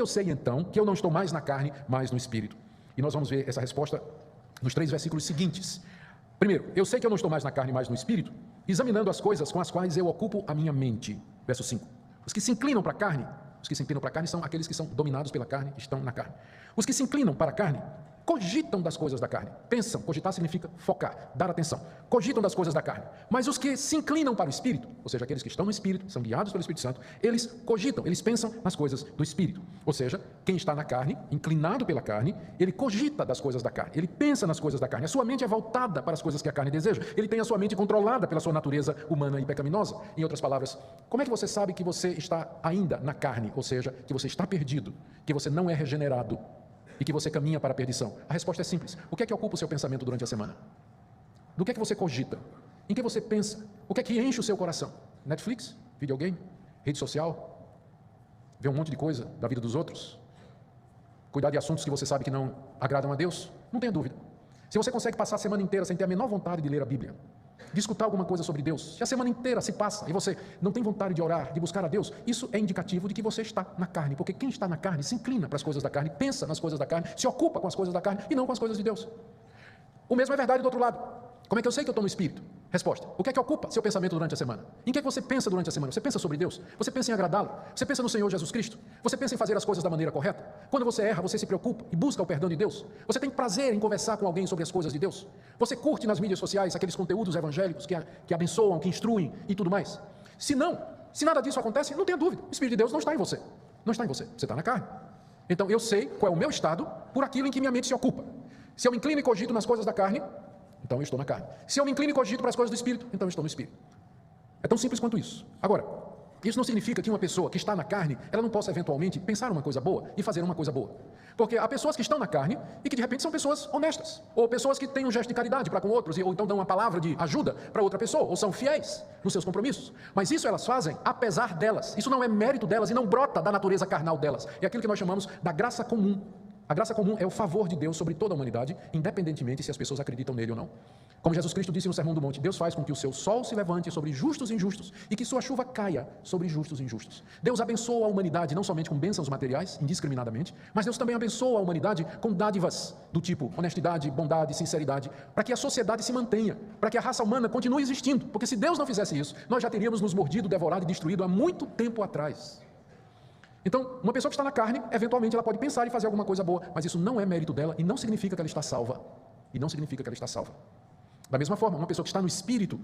eu sei então que eu não estou mais na carne, mas no Espírito? E nós vamos ver essa resposta nos 3 versículos seguintes. Primeiro, eu sei que eu não estou mais na carne, mas no Espírito, examinando as coisas com as quais eu ocupo a minha mente. Verso 5. Os que se inclinam para a carne, são aqueles que são dominados pela carne, estão na carne. Os que se inclinam para a carne, cogitam das coisas da carne. Pensam, cogitar significa focar, dar atenção. Cogitam das coisas da carne. Mas os que se inclinam para o Espírito, ou seja, aqueles que estão no Espírito, são guiados pelo Espírito Santo, eles cogitam, eles pensam nas coisas do Espírito. Ou seja, quem está na carne, inclinado pela carne, ele cogita das coisas da carne, ele pensa nas coisas da carne. A sua mente é voltada para as coisas que a carne deseja. Ele tem a sua mente controlada pela sua natureza humana e pecaminosa. Em outras palavras, como é que você sabe que você está ainda na carne, ou seja, que você está perdido, que você não é regenerado e que você caminha para a perdição? A resposta é simples. O que é que ocupa o seu pensamento durante a semana? Do que é que você cogita? Em que você pensa? O que é que enche o seu coração? Netflix? Videogame? Rede social? Ver um monte de coisa da vida dos outros? Cuidar de assuntos que você sabe que não agradam a Deus? Não tenha dúvida. Se você consegue passar a semana inteira sem ter a menor vontade de ler a Bíblia, de escutar alguma coisa sobre Deus, se a semana inteira se passa e você não tem vontade de orar, de buscar a Deus, isso é indicativo de que você está na carne, porque quem está na carne se inclina para as coisas da carne, pensa nas coisas da carne, se ocupa com as coisas da carne e não com as coisas de Deus. O mesmo é verdade do outro lado. Como é que eu sei que eu estou no Espírito? Resposta. O que é que ocupa seu pensamento durante a semana? Em que é que você pensa durante a semana? Você pensa sobre Deus? Você pensa em agradá-lo? Você pensa no Senhor Jesus Cristo? Você pensa em fazer as coisas da maneira correta? Quando você erra, você se preocupa e busca o perdão de Deus? Você tem prazer em conversar com alguém sobre as coisas de Deus? Você curte nas mídias sociais aqueles conteúdos evangélicos que abençoam, que instruem e tudo mais? Se nada disso acontece, não tenha dúvida. O Espírito de Deus não está em você. Não está em você. Você está na carne. Então eu sei qual é o meu estado por aquilo em que minha mente se ocupa. Se eu me inclino e cogito nas coisas da carne, então eu estou na carne. Se eu me inclino e cogito para as coisas do Espírito, então eu estou no Espírito. É tão simples quanto isso. Agora, isso não significa que uma pessoa que está na carne, ela não possa eventualmente pensar uma coisa boa e fazer uma coisa boa. Porque há pessoas que estão na carne e que de repente são pessoas honestas, ou pessoas que têm um gesto de caridade para com outros, ou então dão uma palavra de ajuda para outra pessoa, ou são fiéis nos seus compromissos. Mas isso elas fazem apesar delas. Isso não é mérito delas e não brota da natureza carnal delas. É aquilo que nós chamamos da graça comum. A graça comum é o favor de Deus sobre toda a humanidade, independentemente se as pessoas acreditam nele ou não. Como Jesus Cristo disse no Sermão do Monte, Deus faz com que o seu sol se levante sobre justos e injustos e que sua chuva caia sobre justos e injustos. Deus abençoa a humanidade não somente com bênçãos materiais, indiscriminadamente, mas Deus também abençoa a humanidade com dádivas do tipo honestidade, bondade, sinceridade, para que a sociedade se mantenha, para que a raça humana continue existindo, porque se Deus não fizesse isso, nós já teríamos nos mordido, devorado e destruído há muito tempo atrás. Então, uma pessoa que está na carne, eventualmente ela pode pensar em fazer alguma coisa boa, mas isso não é mérito dela e não significa que ela está salva. E não significa que ela está salva. Da mesma forma, uma pessoa que está no Espírito,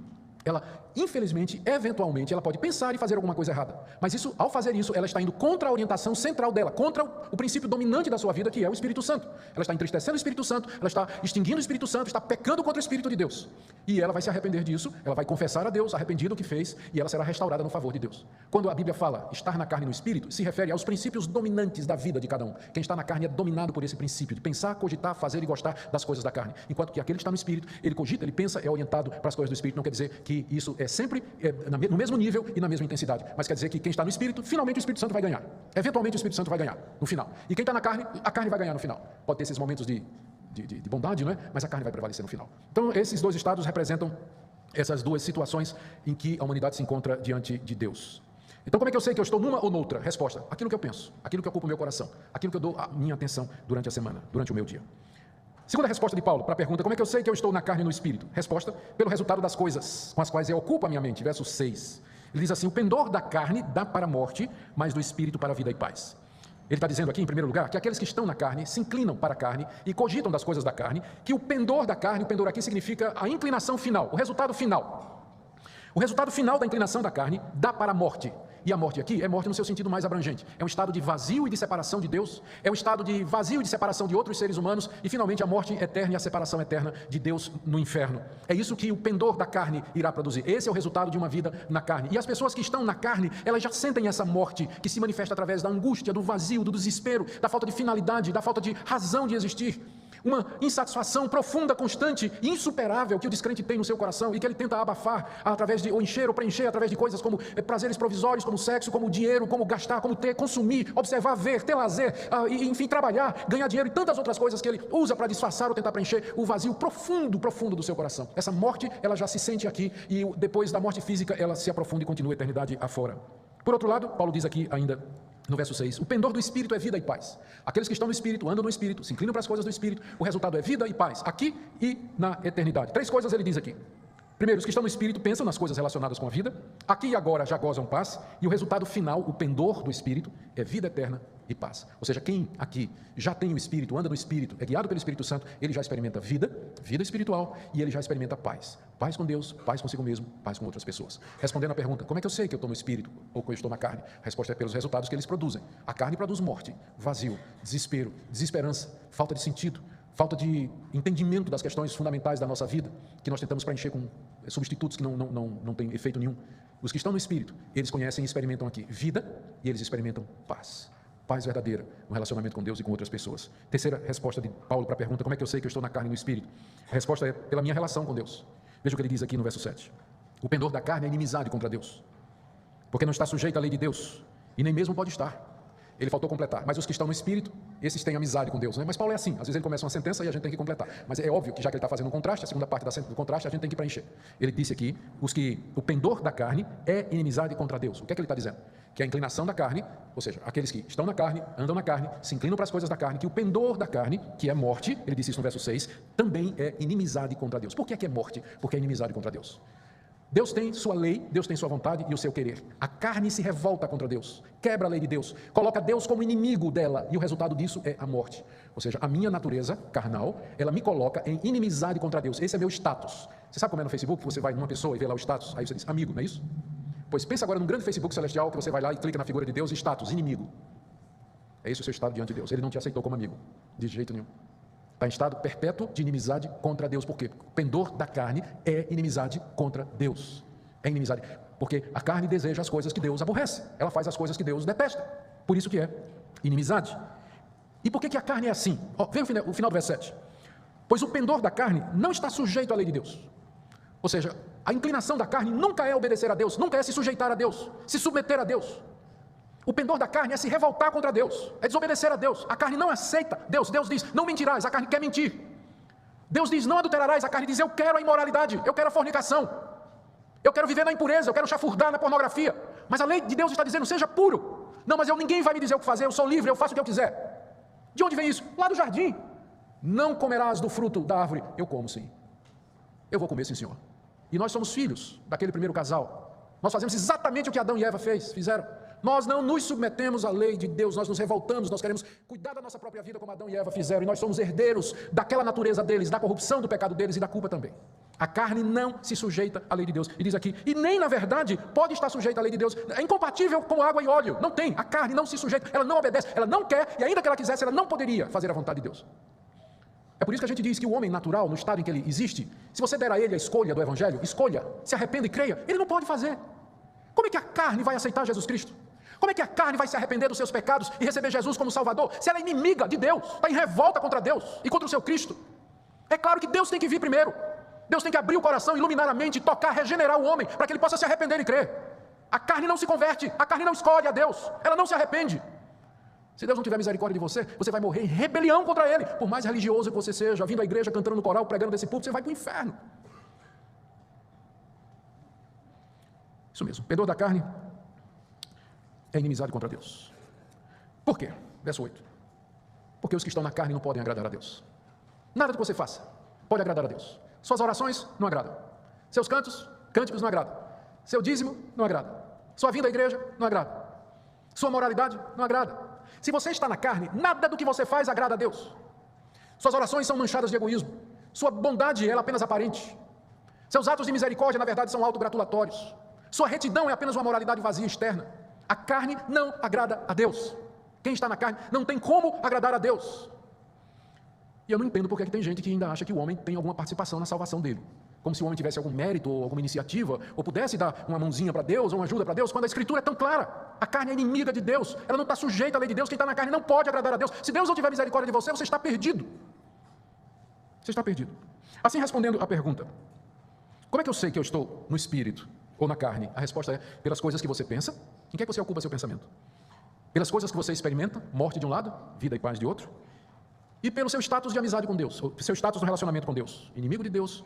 ela, infelizmente, eventualmente, ela pode pensar em fazer alguma coisa errada. Mas isso, ao fazer isso, ela está indo contra a orientação central dela, contra o princípio dominante da sua vida, que é o Espírito Santo. Ela está entristecendo o Espírito Santo, ela está extinguindo o Espírito Santo, está pecando contra o Espírito de Deus. E ela vai se arrepender disso, ela vai confessar a Deus, arrependida do que fez, e ela será restaurada no favor de Deus. Quando a Bíblia fala estar na carne e no Espírito, se refere aos princípios dominantes da vida de cada um. Quem está na carne é dominado por esse princípio, de pensar, cogitar, fazer e gostar das coisas da carne. Enquanto que aquele que está no Espírito, ele cogita, ele pensa, é orientado para as coisas do Espírito. Não quer dizer que isso é sempre no mesmo nível e na mesma intensidade, mas quer dizer que quem está no Espírito, finalmente o Espírito Santo vai ganhar. Eventualmente o Espírito Santo vai ganhar no final. E quem está na carne, a carne vai ganhar no final. Pode ter esses momentos de bondade, não é? Mas a carne vai prevalecer no final. Então esses dois estados representam essas duas situações em que a humanidade se encontra diante de Deus. Então como é que eu sei que eu estou numa ou noutra? Resposta: aquilo que eu penso, aquilo que ocupa o meu coração, aquilo que eu dou a minha atenção durante a semana, durante o meu dia. Segunda resposta de Paulo para a pergunta: como é que eu sei que eu estou na carne e no Espírito? Resposta: pelo resultado das coisas com as quais eu ocupo a minha mente. Verso 6. Ele diz assim: o pendor da carne dá para a morte, mas do Espírito para a vida e paz. Ele está dizendo aqui, em primeiro lugar, que aqueles que estão na carne se inclinam para a carne e cogitam das coisas da carne, que o pendor da carne, o pendor aqui significa a inclinação final, o resultado final. O resultado final da inclinação da carne dá para a morte. E a morte aqui é morte no seu sentido mais abrangente. É um estado de vazio e de separação de Deus. É um estado de vazio e de separação de outros seres humanos. E finalmente a morte eterna e a separação eterna de Deus no inferno. É isso que o pendor da carne irá produzir. Esse é o resultado de uma vida na carne. E as pessoas que estão na carne, elas já sentem essa morte que se manifesta através da angústia, do vazio, do desespero, da falta de finalidade, da falta de razão de existir. Uma insatisfação profunda, constante e insuperável que o descrente tem no seu coração e que ele tenta abafar através de, ou encher ou preencher através de coisas como prazeres provisórios, como sexo, como dinheiro, como gastar, como ter, consumir, observar, ver, ter lazer, enfim, trabalhar, ganhar dinheiro e tantas outras coisas que ele usa para disfarçar ou tentar preencher o vazio profundo, profundo do seu coração. Essa morte, ela já se sente aqui e depois da morte física, ela se aprofunda e continua a eternidade afora. Por outro lado, Paulo diz aqui ainda no verso 6, o pendor do Espírito é vida e paz. Aqueles que estão no Espírito, andam no Espírito, se inclinam para as coisas do Espírito, o resultado é vida e paz, aqui e na eternidade. 3 coisas ele diz aqui. Primeiro, os que estão no Espírito pensam nas coisas relacionadas com a vida, aqui e agora já gozam paz, e o resultado final, o pendor do Espírito, é vida eterna e paz. Ou seja, quem aqui já tem o Espírito, anda no Espírito, é guiado pelo Espírito Santo, ele já experimenta vida espiritual, e ele já experimenta paz. Paz com Deus, paz consigo mesmo, paz com outras pessoas. Respondendo à pergunta, como é que eu sei que eu estou no Espírito ou que eu estou na carne? A resposta é pelos resultados que eles produzem. A carne produz morte, vazio, desespero, desesperança, falta de sentido, falta de entendimento das questões fundamentais da nossa vida, que nós tentamos preencher com substitutos que não têm efeito nenhum. Os que estão no Espírito, eles conhecem e experimentam aqui vida, e eles experimentam paz. Paz verdadeira no relacionamento com Deus e com outras pessoas. Terceira resposta de Paulo para a pergunta, como é que eu sei que eu estou na carne e no Espírito? A resposta é pela minha relação com Deus. Veja o que ele diz aqui no verso 7. O pendor da carne é inimizade contra Deus, porque não está sujeito à lei de Deus, e nem mesmo pode estar. Ele faltou completar, mas os que estão no Espírito, esses têm amizade com Deus, né? Mas Paulo é assim, às vezes ele começa uma sentença e a gente tem que completar, mas é óbvio que já que ele está fazendo um contraste, a segunda parte do contraste a gente tem que preencher. Ele disse aqui, o pendor da carne é inimizade contra Deus. O que é que ele está dizendo? Que a inclinação da carne, ou seja, aqueles que estão na carne, andam na carne, se inclinam para as coisas da carne, que o pendor da carne, que é morte, ele disse isso no verso 6, também é inimizade contra Deus. Por que é morte? Porque é inimizade contra Deus. Deus tem sua lei, Deus tem sua vontade e o seu querer. A carne se revolta contra Deus, quebra a lei de Deus, coloca Deus como inimigo dela, e o resultado disso é a morte. Ou seja, a minha natureza carnal, ela me coloca em inimizade contra Deus. Esse é meu status. Você sabe como é no Facebook, que você vai numa pessoa e vê lá o status, aí você diz, amigo, não é isso? Pois pensa agora num grande Facebook celestial, que você vai lá e clica na figura de Deus, status, inimigo. É esse o seu estado diante de Deus. Ele não te aceitou como amigo, de jeito nenhum. Está em estado perpétuo de inimizade contra Deus. Por quê? O pendor da carne é inimizade contra Deus. É inimizade. Porque a carne deseja as coisas que Deus aborrece. Ela faz as coisas que Deus detesta. Por isso que é inimizade. E por que a carne é assim? Vem o final do verso 7. Pois o pendor da carne não está sujeito à lei de Deus. Ou seja, a inclinação da carne nunca é obedecer a Deus, nunca é se sujeitar a Deus, se submeter a Deus. O pendor da carne é se revoltar contra Deus, é desobedecer a Deus. A carne não aceita Deus. Deus diz, não mentirás, a carne quer mentir. Deus diz, não adulterarás, a carne diz, eu quero a imoralidade, eu quero a fornicação, eu quero viver na impureza, eu quero chafurdar na pornografia. Mas a lei de Deus está dizendo, seja puro. Não, mas ninguém vai me dizer o que fazer, eu sou livre, eu faço o que eu quiser. De onde vem isso? Lá do jardim. Não comerás do fruto da árvore. Eu como sim. Eu vou comer sim, Senhor. E nós somos filhos daquele primeiro casal. Nós fazemos exatamente o que Adão e Eva fizeram. Nós não nos submetemos à lei de Deus, nós nos revoltamos, nós queremos cuidar da nossa própria vida como Adão e Eva fizeram, e nós somos herdeiros daquela natureza deles, da corrupção, do pecado deles e da culpa também. A carne não se sujeita à lei de Deus. E diz aqui, e nem na verdade pode estar sujeita à lei de Deus. É incompatível com água e óleo, não tem. A carne não se sujeita, ela não obedece, ela não quer, e ainda que ela quisesse, ela não poderia fazer a vontade de Deus. É por isso que a gente diz que o homem natural, no estado em que ele existe, se você der a ele a escolha do Evangelho, escolha, se arrependa e creia, ele não pode fazer. Como é que a carne vai aceitar Jesus Cristo? Como é que a carne vai se arrepender dos seus pecados e receber Jesus como Salvador, se ela é inimiga de Deus, está em revolta contra Deus e contra o seu Cristo? É claro que Deus tem que vir primeiro. Deus tem que abrir o coração, iluminar a mente, tocar, regenerar o homem, para que ele possa se arrepender e crer. A carne não se converte, a carne não escolhe a Deus, ela não se arrepende. Se Deus não tiver misericórdia de você, você vai morrer em rebelião contra Ele. Por mais religioso que você seja, vindo à igreja, cantando no coral, pregando desse púlpito, você vai para o inferno. Isso mesmo, pendor da carne é inimizade contra Deus. Por quê? Verso 8. Porque os que estão na carne não podem agradar a Deus. Nada do que você faça pode agradar a Deus. Suas orações não agradam. Seus cânticos não agradam. Seu dízimo não agrada. Sua vinda à igreja não agrada. Sua moralidade não agrada. Se você está na carne, nada do que você faz agrada a Deus. Suas orações são manchadas de egoísmo. Sua bondade é apenas aparente. Seus atos de misericórdia, na verdade, são autogratulatórios. Sua retidão é apenas uma moralidade vazia externa. A carne não agrada a Deus. Quem está na carne não tem como agradar a Deus. E eu não entendo porque tem gente que ainda acha que o homem tem alguma participação na salvação dele. Como se o homem tivesse algum mérito, ou alguma iniciativa, ou pudesse dar uma mãozinha para Deus, ou uma ajuda para Deus, quando a Escritura é tão clara. A carne é inimiga de Deus, ela não está sujeita à lei de Deus, quem está na carne não pode agradar a Deus. Se Deus não tiver misericórdia de você, você está perdido. Você está perdido. Assim, respondendo à pergunta, como é que eu sei que eu estou no Espírito ou na carne? A resposta é, pelas coisas que você pensa. Em que é que você ocupa seu pensamento? Pelas coisas que você experimenta, morte de um lado, vida e paz de outro. E pelo seu status de amizade com Deus, o seu status no relacionamento com Deus, inimigo de Deus